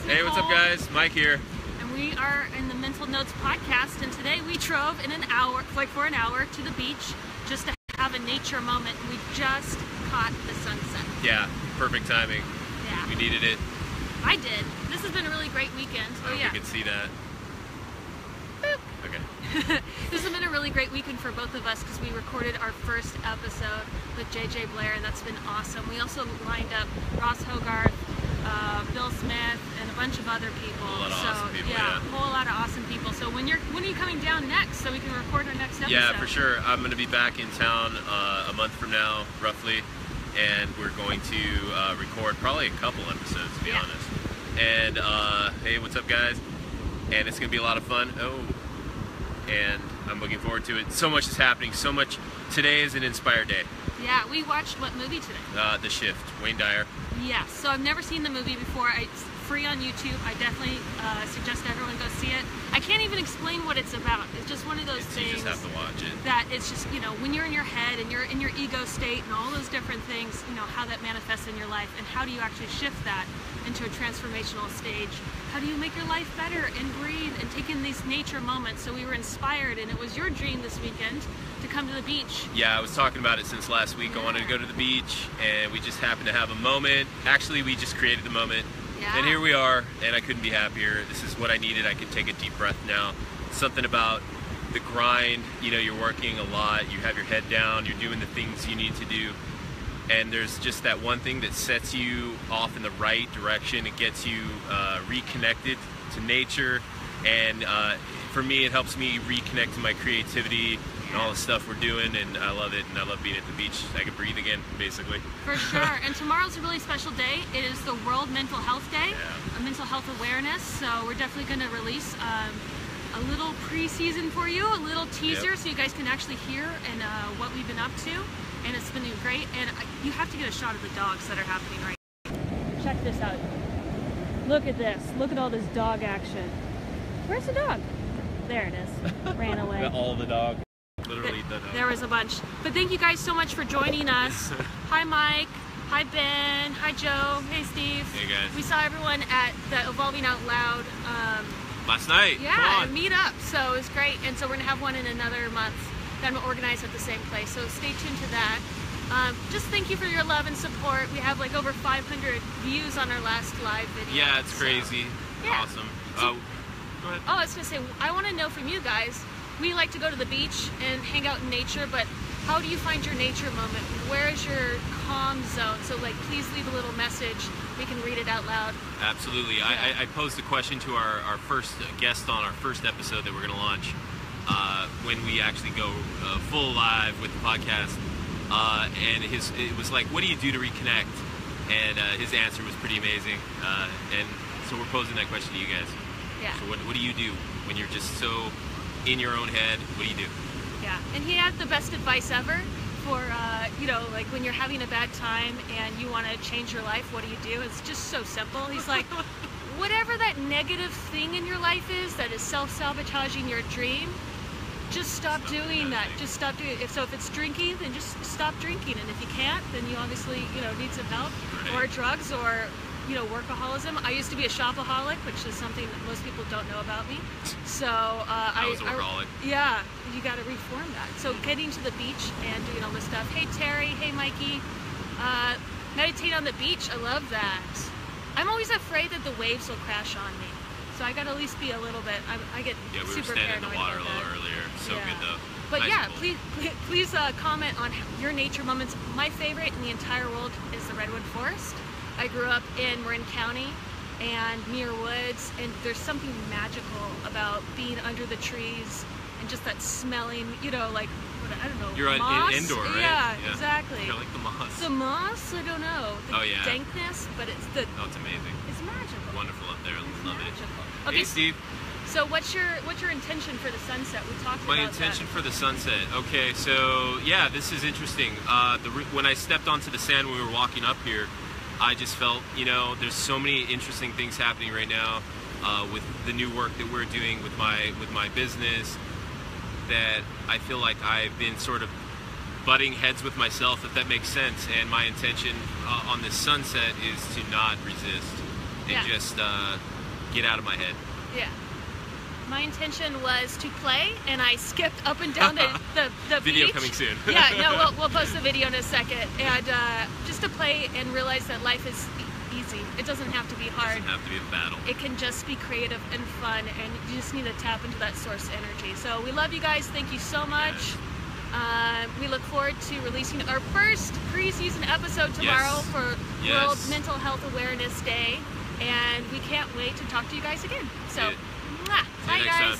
Hey, what's up, guys? Mike here. And we are in the Mental Notes podcast, and today we drove in an hour, for an hour, to the beach just to have a nature moment. We just caught the sunset. Yeah, perfect timing. Yeah. We needed it. I did. This has been a really great weekend. I hope you can see that. Boop. Okay. This has been a really great weekend for both of us because we recorded our first episode with JJ Blair, and that's been awesome. We also lined up Ross Hogarth, Bill Smith, and a bunch of other people. A lot of awesome people, yeah, a whole lot of awesome people. So when are you coming down next so we can record our next episode? Yeah, for sure. I'm going to be back in town a month from now, roughly, and we're going to record probably a couple episodes, to be honest. And hey, what's up, guys? And it's going to be a lot of fun. And I'm looking forward to it. So much is happening. So much. Today is an inspired day. Yeah, we watched what movie today? The Shift, Wayne Dyer. Yeah, so I've never seen the movie before. It's free on YouTube. I definitely suggest everyone go see it. I can't even explain what it's about. It's just one of those things. You just have to watch it. That it's just, you know, when you're in your head and you're in your ego state and all those different things, you know, how that manifests in your life and how do you actually shift that into a transformational stage. How do you make your life better and breathe and take in these nature moments? So we were inspired, and it was your dream this weekend to come to the beach. Yeah, I was talking about it since last week. I wanted to go to the beach, and we just happened to have a moment. Actually, we just created the moment. Yeah. And here we are, and I couldn't be happier. This is what I needed. I could take a deep breath now. Something about the grind, you know, you're working a lot, you have your head down, you're doing the things you need to do. And there's just that one thing that sets you off in the right direction. It gets you reconnected to nature. And for me, it helps me reconnect to my creativity and all the stuff we're doing. And I love it. And I love being at the beach. I can breathe again, basically. For sure. And tomorrow's a really special day. It is the World Mental Health Day, a mental health awareness. So we're definitely going to release a little pre-season for you, a little teaser, so you guys can actually hear and what we've been up to. And it's been great, and you have to get a shot of the dogs that are happening right now. Check this out. Look at this. Look at all this dog action. Where's the dog? There it is. Ran away. All the dog. Literally the dog. There was a bunch. But thank you guys so much for joining us. Hi, Mike. Hi, Ben. Hi, Joe. Hey, Steve. Hey, guys. We saw everyone at the Evolving Out Loud. Last night. Yeah, meet up. So it was great. And so we're going to have one in another month. Then we'll organize at the same place, so stay tuned to that. Just thank you for your love and support. We have like over 500 views on our last live video. Yeah, it's crazy. Yeah. Awesome. So, go ahead. I was going to say, I want to know from you guys, we like to go to the beach and hang out in nature, but how do you find your nature moment? Where is your calm zone? So like, please leave a little message. We can read it out loud. Absolutely. Yeah. I posed a question to our first guest on our first episode that we're going to launch. When we actually go full live with the podcast, and it was like, what do you do to reconnect? And his answer was pretty amazing, and so we're posing that question to you guys. Yeah. So what do you do when you're just so in your own head? What do you do? Yeah, and he had the best advice ever for, you know, like when you're having a bad time and you want to change your life, what do you do? It's just so simple. He's like, whatever that negative thing in your life is that is self-sabotaging your dream, just stop doing that. Just stop doing it. So if it's drinking, then just stop drinking. And if you can't, then you obviously, you know, need some help, or drugs, or, you know, workaholism. I used to be a shopaholic, which is something that most people don't know about me. So I was a workaholic. Yeah, you got to reform that. So getting to the beach and doing all this stuff. Hey Terry, hey Mikey, meditate on the beach. I love that. I'm always afraid that the waves will crash on me. So I gotta at least be a little bit. I get we were super standing in paranoid the water a about little that. earlier. So good though. But nice. yeah, please comment on your nature moments. My favorite in the entire world is the Redwood Forest. I grew up in Marin County and near woods, and there's something magical about being under the trees and just that smelling, you know, like, I don't know, You're moss? indoor, right? Yeah, exactly. You're like the moss. The moss, I don't know. The yeah. dankness, but it's the. Oh, it's amazing. It's magical. Wonderful up there. It's Love magical. it. Okay, Hey, Steve. So what's your intention for the sunset? We talked about that. My intention for the sunset. Okay, so yeah, this is interesting. When I stepped onto the sand when we were walking up here, I just felt, you know, there's so many interesting things happening right now with the new work that we're doing with my business, that I feel like I've been sort of butting heads with myself, if that makes sense. And my intention on this sunset is to not resist and just get out of my head. Yeah. My intention was to play, and I skipped up and down the Video beach. coming soon. Yeah, no, we'll post the video in a second. And just to play and realize that life is easy. It doesn't have to be hard. It doesn't have to be a battle. It can just be creative and fun, and you just need to tap into that source energy. So we love you guys. Thank you so much. We look forward to releasing our first pre-season episode tomorrow for World Mental Health Awareness Day, and we can't wait to talk to you guys again. So, mwah. Bye guys.